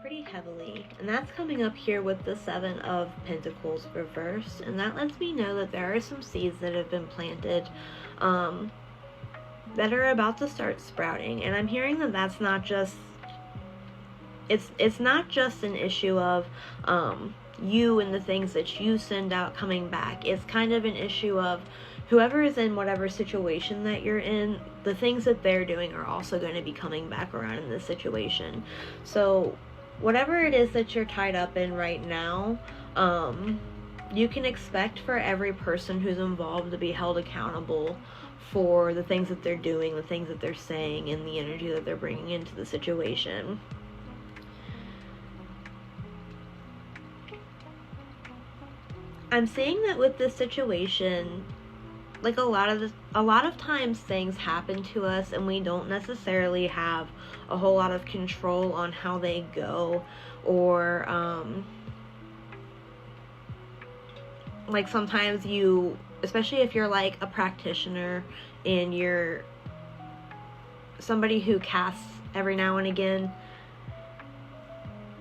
pretty heavily, and that's coming up here with the Seven of Pentacles reversed, and that lets me know that there are some seeds that have been planted that are about to start sprouting. And I'm hearing that that's not just it's not just an issue of you and the things that you send out coming back. It's kind of an issue of whoever is in whatever situation that you're in, the things that they're doing are also going to be coming back around in this situation. So whatever it is that you're tied up in right now, you can expect for every person who's involved to be held accountable for the things that they're doing, the things that they're saying, and the energy that they're bringing into the situation. I'm seeing that with this situation, like a lot of times things happen to us and we don't necessarily have a whole lot of control on how they go, or like sometimes you, especially if you're like a practitioner and you're somebody who casts every now and again,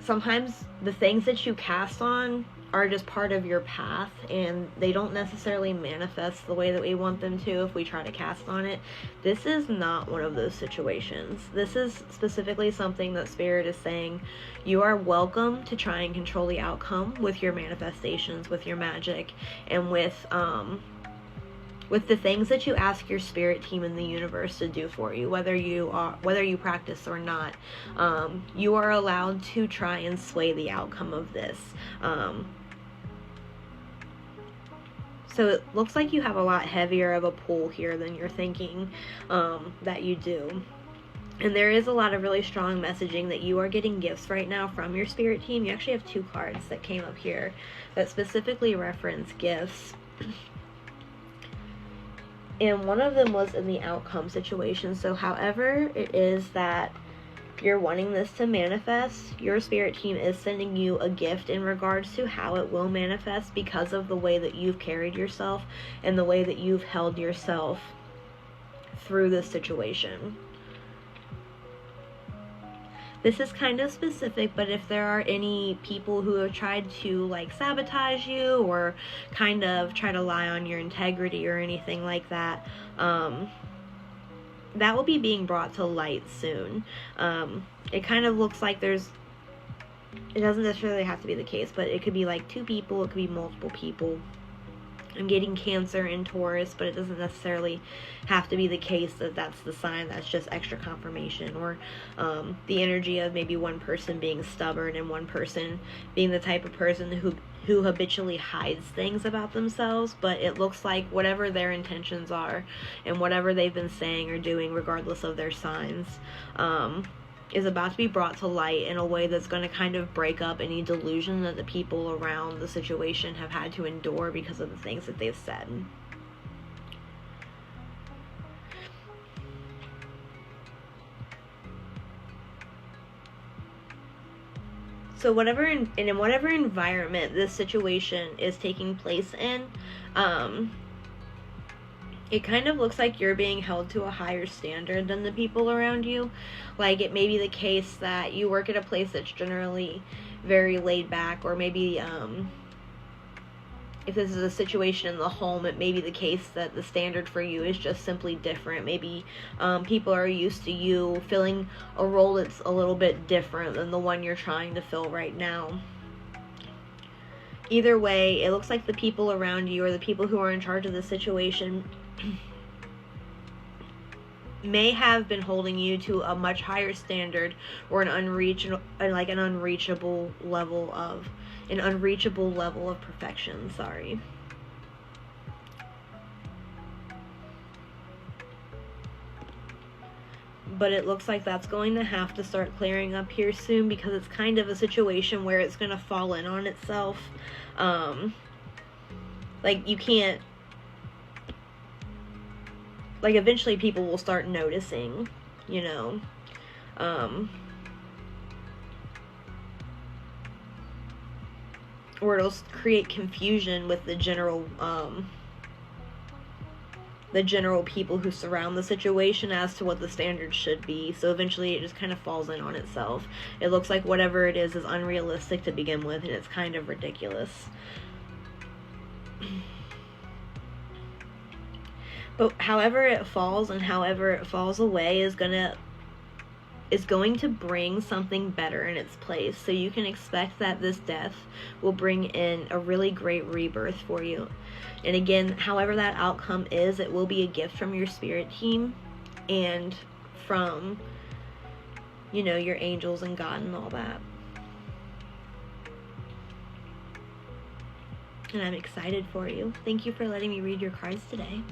sometimes the things that you cast on are just part of your path and they don't necessarily manifest the way that we want them to if we try to cast on it. This is not one of those situations. This is specifically something that Spirit is saying you are welcome to try and control the outcome with your manifestations, with your magic, and with the things that you ask your spirit team in the universe to do for you, whether you practice or not. You are allowed to try and sway the outcome of this. So it looks like you have a lot heavier of a pull here than you're thinking that you do. And there is a lot of really strong messaging that you are getting gifts right now from your spirit team. You actually have 2 cards that came up here that specifically reference gifts. And one of them was in the outcome situation. So however it is that you're wanting this to manifest, your spirit team is sending you a gift in regards to how it will manifest because of the way that you've carried yourself and the way that you've held yourself through this situation. This is kind of specific, but if there are any people who have tried to like sabotage you or kind of try to lie on your integrity or anything like that, that will be being brought to light soon. It kind of looks like it doesn't necessarily have to be the case, but it could be like 2 people, it could be multiple people. I'm getting Cancer and Taurus, but it doesn't necessarily have to be the case that that's the sign. That's just extra confirmation, or the energy of maybe one person being stubborn and one person being the type of person who habitually hides things about themselves. But it looks like whatever their intentions are and whatever they've been saying or doing, regardless of their signs, is about to be brought to light in a way that's going to kind of break up any delusion that the people around the situation have had to endure because of the things that they've said. So whatever in whatever environment this situation is taking place in, it kind of looks like you're being held to a higher standard than the people around you. Like, it may be the case that you work at a place that's generally very laid back, or maybe if this is a situation in the home, it may be the case that the standard for you is just simply different. Maybe people are used to you filling a role that's a little bit different than the one you're trying to fill right now. Either way, it looks like the people around you, or the people who are in charge of the situation, may have been holding you to a much higher standard, or an unreachable level of perfection. Sorry. But it looks like that's going to have to start clearing up here soon, because it's kind of a situation where it's going to fall in on itself. Like, you can't, like, eventually people will start noticing, you know, or it'll create confusion with the general the general people who surround the situation as to what the standards should be. So eventually it just kind of falls in on itself. It looks like whatever it is unrealistic to begin with, and it's kind of ridiculous. But however it falls and however it falls away is going to bring something better in its place. So you can expect that this death will bring in a really great rebirth for you. And again, however that outcome is, it will be a gift from your spirit team and from, you know, your angels and God and all that. And I'm excited for you. Thank you for letting me read your cards today.